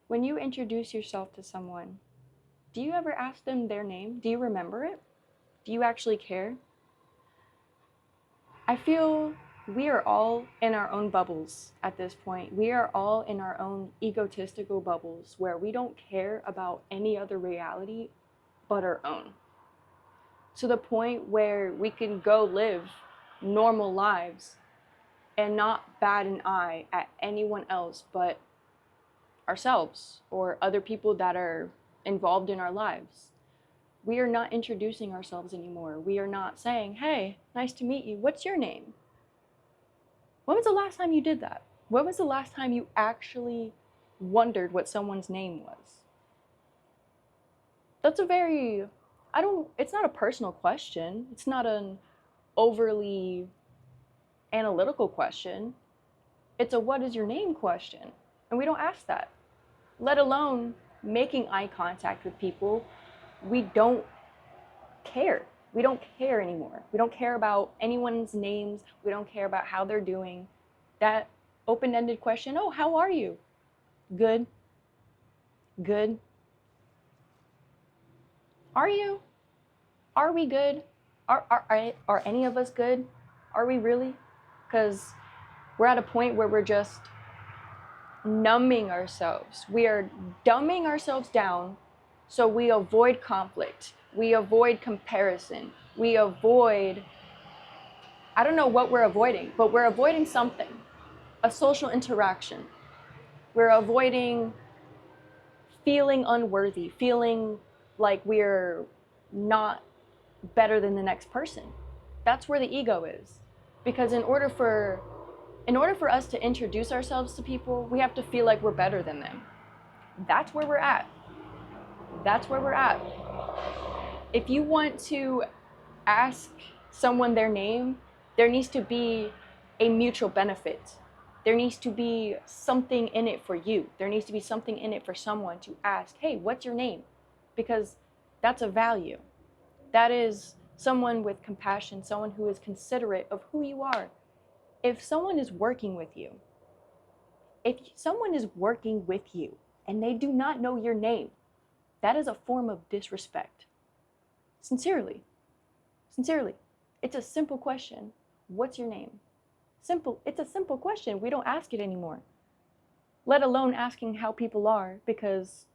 When you introduce yourself to someone, do you ever ask them their name? Do you remember it? Do you actually care? I feel we are all in our own bubbles at this point. We are all in our own egotistical bubbles where we don't care about any other reality but our own. To the point where we can go live normal lives and not bat an eye at anyone else but ourselves or other people that are involved in our lives. We are not introducing ourselves anymore. We are not saying, hey, nice to meet you. What's your name? When was the last time you did that? When was the last time you actually wondered what someone's name was? That's a very, it's not a personal question. It's not an overly analytical question. It's a what is your name question. And we don't ask that, let alone making eye contact with people. We don't care. We don't care anymore. We don't care about anyone's names. We don't care about how they're doing. That open-ended question, oh, how are you? Good. Good. Are you? Are we good? Are any of us good? Are we really? Because we're at a point where we're just numbing ourselves. We are dumbing ourselves down so we avoid conflict. We avoid comparison. We avoid, I don't know what we're avoiding, but we're avoiding something, a social interaction. We're avoiding feeling unworthy, feeling like we're not better than the next person. That's where the ego is. Because in order for us to introduce ourselves to people, we have to feel like we're better than them. That's where we're at. That's where we're at. If you want to ask someone their name, there needs to be a mutual benefit. There needs to be something in it for you. There needs to be something in it for someone to ask, hey, what's your name? Because that's a value. That is someone with compassion, someone who is considerate of who you are. If someone is working with you, and they do not know your name, that is a form of disrespect. Sincerely. Sincerely. It's a simple question. What's your name? Simple. It's a simple question. We don't ask it anymore. Let alone asking how people are, because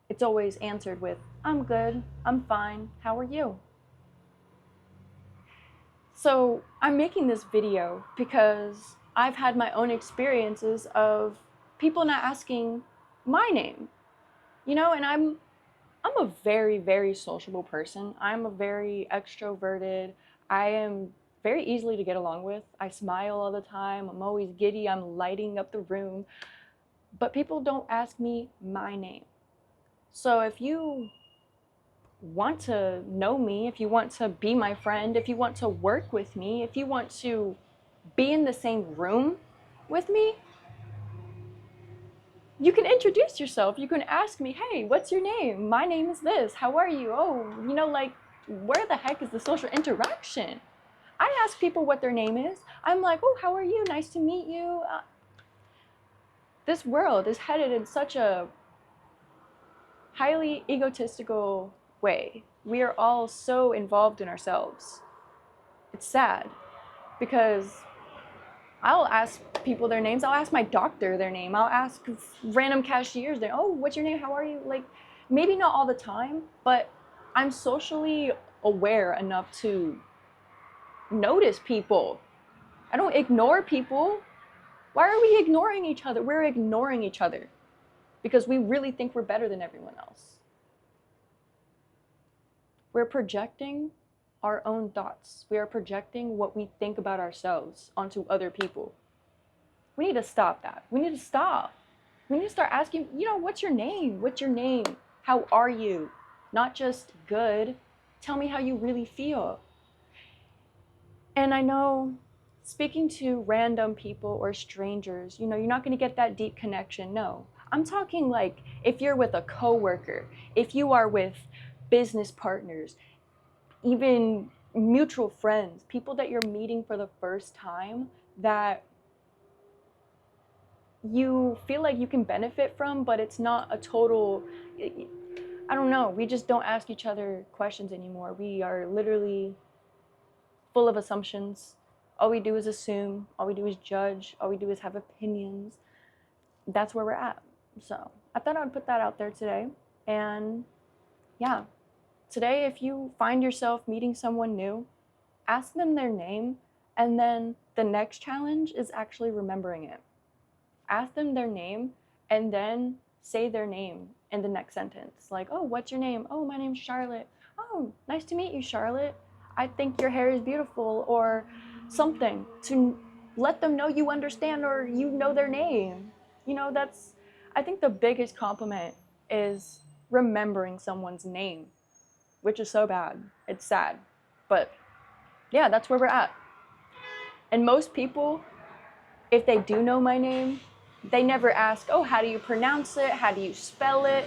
it's always answered with, I'm good, I'm fine, how are you? So I'm making this video because I've had my own experiences of people not asking my name, and I'm a very, very sociable person. I'm a very extroverted. I am very easily to get along with. I smile all the time. I'm always giddy. I'm lighting up the room. But people don't ask me my name. So if you want to know me, if you want to be my friend, if you want to work with me, if you want to be in the same room with me, you can introduce yourself. You can ask me, hey, what's your name? My name is this. How are you? Oh, where the heck is the social interaction? I ask people what their name is. I'm like, oh, how are you? Nice to meet you. This world is headed in such a highly egotistical way. We are all so involved in ourselves. It's sad because I'll ask people their names. I'll ask my doctor their name. I'll ask random cashiers their, oh, what's your name? How are you? Maybe not all the time, but I'm socially aware enough to notice people. I don't ignore people. Why are we ignoring each other? We're ignoring each other because we really think we're better than everyone else. We're projecting our own thoughts. We are projecting what we think about ourselves onto other people. We need to stop that. We need to stop. We need to start asking, what's your name? What's your name? How are you? Not just good. Tell me how you really feel. And I know speaking to random people or strangers, you're not going to get that deep connection. No. I'm talking like if you're with a coworker, if you are with business partners, even mutual friends, people that you're meeting for the first time, that you feel like you can benefit from, but it's not a total, I don't know, we just don't ask each other questions anymore. We are literally full of assumptions. All we do is assume, all we do is judge, all we do is have opinions. That's where we're at. So I thought I would put that out there today. And yeah, today, if you find yourself meeting someone new, ask them their name, and then the next challenge is actually remembering it. Ask them their name, and then say their name in the next sentence. Like, oh, what's your name? Oh, my name's Charlotte. Oh, nice to meet you, Charlotte. I think your hair is beautiful, or something to let them know you understand or you know their name. You know, that's, I think the biggest compliment is remembering someone's name, which is so bad. It's sad. But yeah, that's where we're at. And most people, if they do know my name, they never ask, oh, how do you pronounce it? How do you spell it?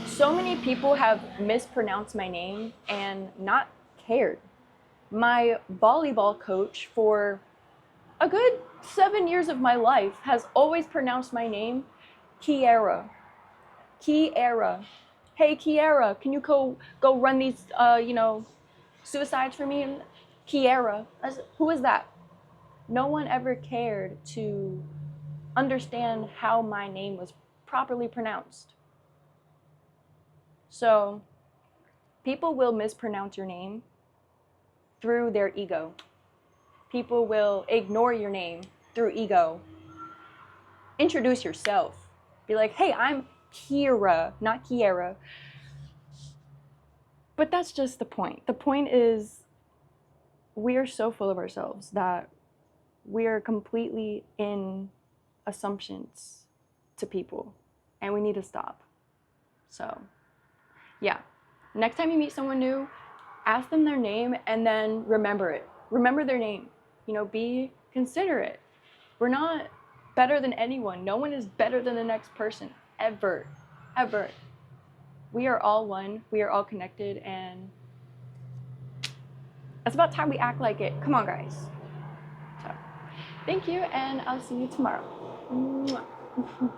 So many people have mispronounced my name and not cared. My volleyball coach for a good 7 years of my life has always pronounced my name Kiara. Kiara. Hey, Kiara, can you go run these, suicides for me? Kiara. Who is that? No one ever cared to understand how my name was properly pronounced. So people will mispronounce your name through their ego. People will ignore your name through ego. Introduce yourself. Be like, hey, I'm Kira, not Kiara. But that's just the point. The point is we are so full of ourselves that we are completely in assumptions to people, and we need to stop. So yeah, next time you meet someone new, ask them their name and then remember it. Remember their name. Be considerate. We're not better than anyone. No one is better than the next person, ever, ever. We are all one. We are all connected, and it's about time we act like it. Come on, guys. So, thank you, and I'll see you tomorrow. Mwah.